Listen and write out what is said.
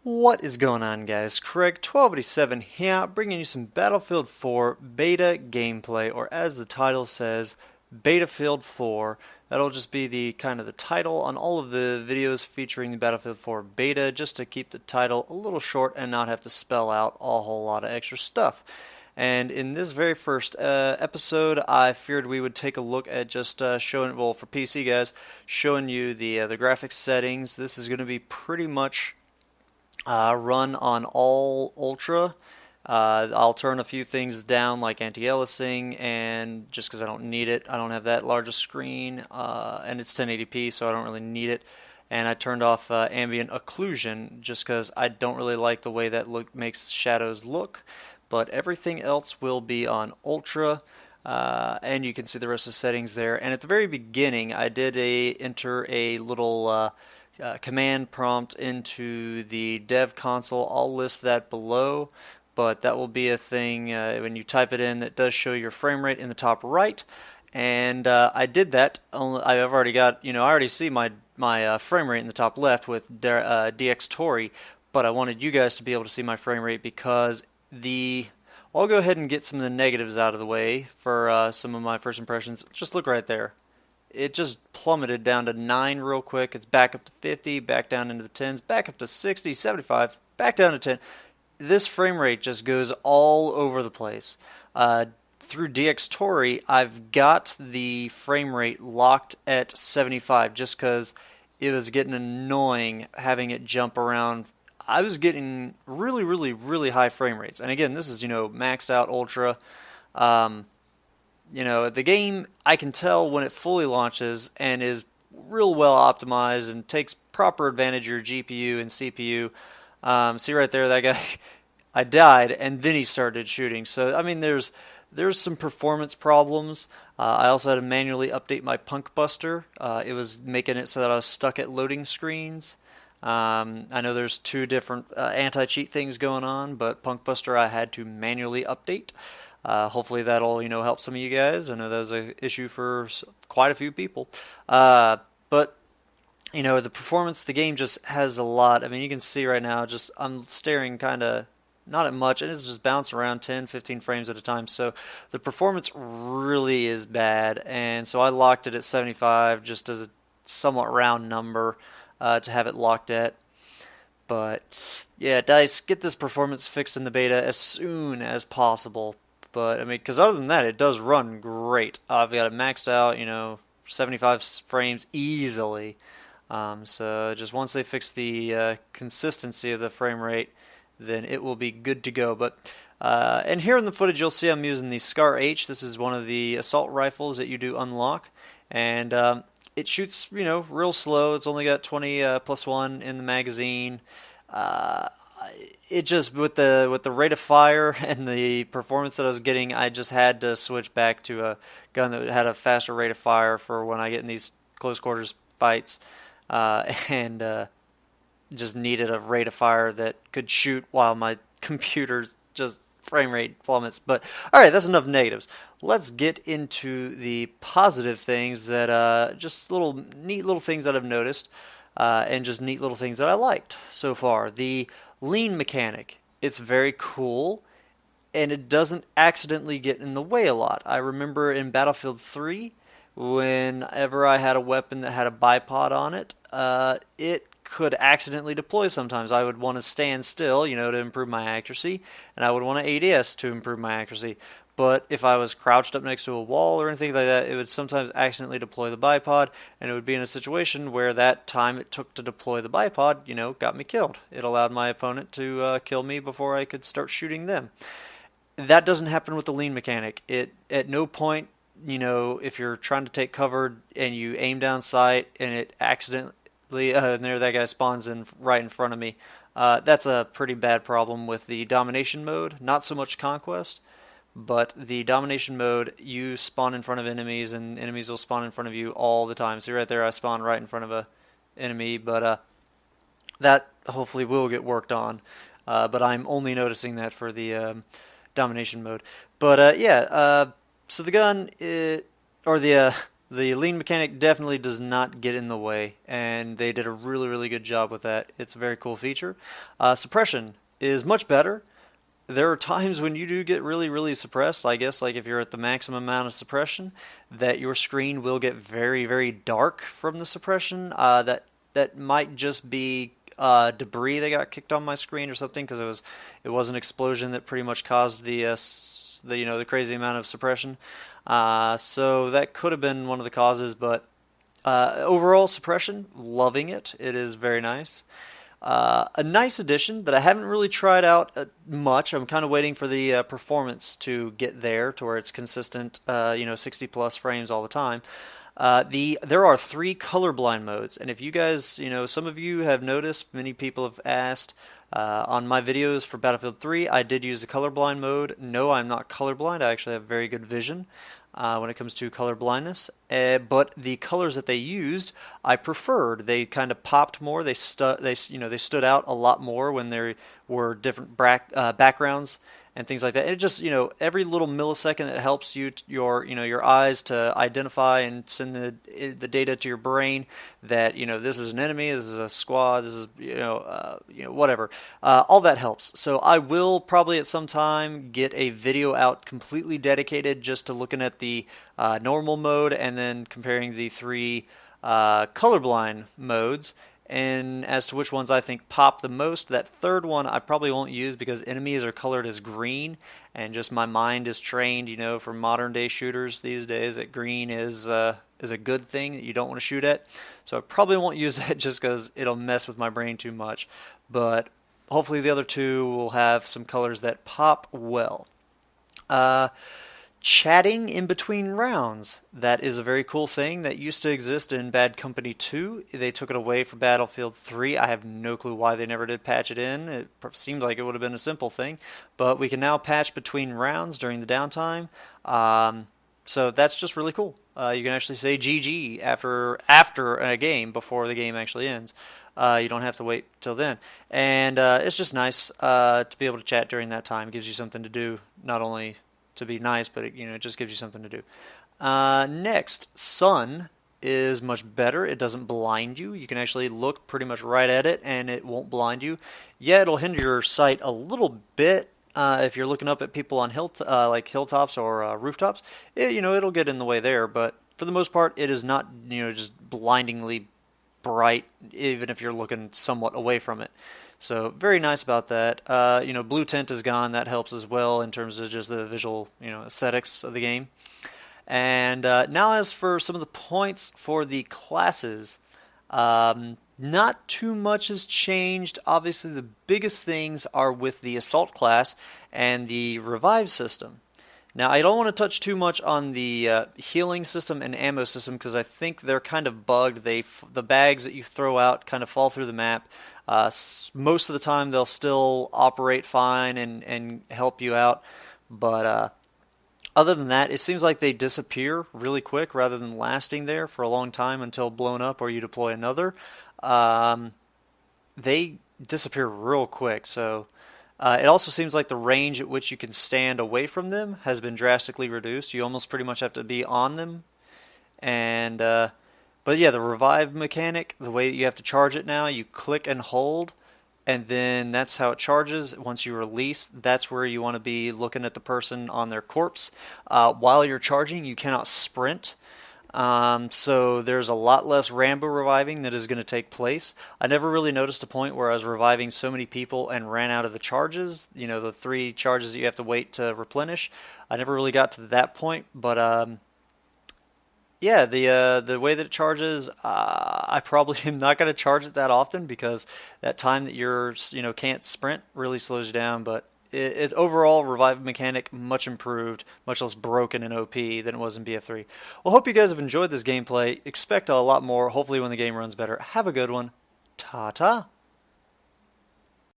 What is going on, guys? Craig 1287 here, bringing you some Battlefield 4 beta gameplay, or as the title says, Betafield 4. That'll just be the kind of the title on all of the videos featuring the Battlefield 4 beta, just to keep the title a little short and not have to spell out a whole lot of extra stuff. And in this very first episode, I feared we would take a look at just showing, well, for PC guys, showing you the graphics settings. This is going to be pretty much run on all Ultra. I'll turn a few things down like anti-aliasing, and just because I don't need it, I don't have that large a screen, and it's 1080p, so I don't really need it. And I turned off ambient occlusion just because I don't really like the way that makes shadows look. But everything else will be on Ultra, and you can see the rest of the settings there. And at the very beginning, I did enter a little command prompt into the dev console. I'll list that below, but that will be a thing when you type it in that does show your frame rate in the top right. And I did that. I've already got, I already see my frame rate in the top left with Dxtory, but I wanted you guys to be able to see my frame rate because I'll go ahead and get some of the negatives out of the way for some of my first impressions. Just look right there. It just plummeted down to 9 real quick. It's back up to 50, back down into the 10s, back up to 60, 75, back down to 10. This frame rate just goes all over the place. Through Dxtory, I've got the frame rate locked at 75 just because it was getting annoying having it jump around. I was getting really, really, really high frame rates. And again, this is, maxed out Ultra. The game, I can tell when it fully launches and is real well optimized and takes proper advantage of your GPU and CPU. See right there, that guy, I died, and then he started shooting. So, I mean, there's some performance problems. I also had to manually update my Punk Buster. It was making it so that I was stuck at loading screens. I know there's two different anti-cheat things going on, but Punk Buster I had to manually update. Hopefully that'll help some of you guys. I know that was an issue for quite a few people. But the performance, the game just has a lot. I mean, you can see right now, just I'm staring kind of not at much, and it's just bouncing around 10, 15 frames at a time. So the performance really is bad, and so I locked it at 75 just as a somewhat round number to have it locked at. But yeah, DICE, get this performance fixed in the beta as soon as possible. But I mean, because other than that, it does run great. I've got it maxed out, 75 frames easily. So just once they fix the consistency of the frame rate, then it will be good to go. But and here in the footage, you'll see I'm using the Scar H. This is one of the assault rifles that you do unlock, and it shoots, real slow. It's only got 20 plus 1 in the magazine. It just, with the rate of fire and the performance that I was getting, I just had to switch back to a gun that had a faster rate of fire for when I get in these close quarters fights, and just needed a rate of fire that could shoot while my computer's just frame rate plummets. But alright, that's enough negatives. Let's get into the positive things that just neat little things that I've noticed, and just neat little things that I liked so far. The lean mechanic, it's very cool, and it doesn't accidentally get in the way a lot. I remember in Battlefield 3, whenever I had a weapon that had a bipod on it, it could accidentally deploy sometimes. I would want to stand still, to improve my accuracy, and I would want to ADS to improve my accuracy. But if I was crouched up next to a wall or anything like that, it would sometimes accidentally deploy the bipod, and it would be in a situation where that time it took to deploy the bipod, got me killed. It allowed my opponent to kill me before I could start shooting them. That doesn't happen with the lean mechanic. It at no point, if you're trying to take cover and you aim down sight and it accidentally, and there that guy spawns in right in front of me, that's a pretty bad problem with the domination mode. Not so much conquest. But the domination mode, you spawn in front of enemies, and enemies will spawn in front of you all the time. So right there, I spawn right in front of a enemy, but that hopefully will get worked on. But I'm only noticing that for the domination mode. But yeah, so the gun, or the The lean mechanic definitely does not get in the way, and they did a really, really good job with that. It's a very cool feature. Suppression is much better. There are times when you do get really, really suppressed, I guess, like if you're at the maximum amount of suppression, that your screen will get very, very dark from the suppression. That might just be debris that got kicked on my screen or something, because it was an explosion that pretty much caused the crazy amount of suppression. So that could have been one of the causes, but overall suppression, loving it. It is very nice. A nice addition that I haven't really tried out much. I'm kind of waiting for the performance to get there to where it's consistent, 60 plus frames all the time. There are 3 colorblind modes, and if you guys, some of you have noticed, many people have asked on my videos for Battlefield 3, I did use the colorblind mode. No, I'm not colorblind. I actually have very good vision when it comes to color blindness. But the colors that they used, I preferred. They kind of popped more. They stood out a lot more when there were different backgrounds and things like that. It just, every little millisecond it helps your eyes to identify and send the data to your brain that, this is an enemy, this is a squad, this is, whatever. All that helps. So I will probably at some time get a video out completely dedicated just to looking at the normal mode and then comparing the 3 colorblind modes. And as to which ones I think pop the most, that third one I probably won't use because enemies are colored as green, and just my mind is trained, for modern day shooters these days, that green is a good thing that you don't want to shoot at. So I probably won't use that just because it'll mess with my brain too much. But hopefully the other 2 will have some colors that pop well. Chatting in between rounds. That is a very cool thing that used to exist in Bad Company 2. They took it away for Battlefield 3. I have no clue why they never did patch it in. It seemed like it would have been a simple thing. But we can now patch between rounds during the downtime. So that's just really cool. You can actually say GG after a game before the game actually ends. You don't have to wait till then. And it's just nice to be able to chat during that time. It gives you something to do, not only to be nice, but it just gives you something to do. Next, sun is much better. It doesn't blind you. You can actually look pretty much right at it, and it won't blind you. Yeah, it'll hinder your sight a little bit if you're looking up at people on like hilltops or rooftops. It'll get in the way there, but for the most part, it is not just blindingly bright, even if you're looking somewhat away from it. So very nice about that. Blue tint is gone. That helps as well in terms of just the visual, aesthetics of the game. And now as for some of the points for the classes, not too much has changed. Obviously, the biggest things are with the assault class and the revive system. Now, I don't want to touch too much on the healing system and ammo system because I think they're kind of bugged. The bags that you throw out kind of fall through the map. Most of the time they'll still operate fine and help you out, but other than that, it seems like they disappear really quick rather than lasting there for a long time until blown up or you deploy another. They disappear real quick, so it also seems like the range at which you can stand away from them has been drastically reduced. You almost pretty much have to be on them, and but yeah, the revive mechanic, the way that you have to charge it now, you click and hold, and then that's how it charges. Once you release, that's where you want to be looking at the person on their corpse. While you're charging, you cannot sprint. So there's a lot less Rambo reviving that is going to take place. I never really noticed a point where I was reviving so many people and ran out of the charges, the 3 charges that you have to wait to replenish. I never really got to that point, but yeah, the way that it charges, I probably am not going to charge it that often because that time that you're can't sprint really slows you down. But it overall revive mechanic much improved, much less broken in OP than it was in BF3. Well, hope you guys have enjoyed this gameplay. Expect a lot more. Hopefully, when the game runs better. Have a good one. Ta ta.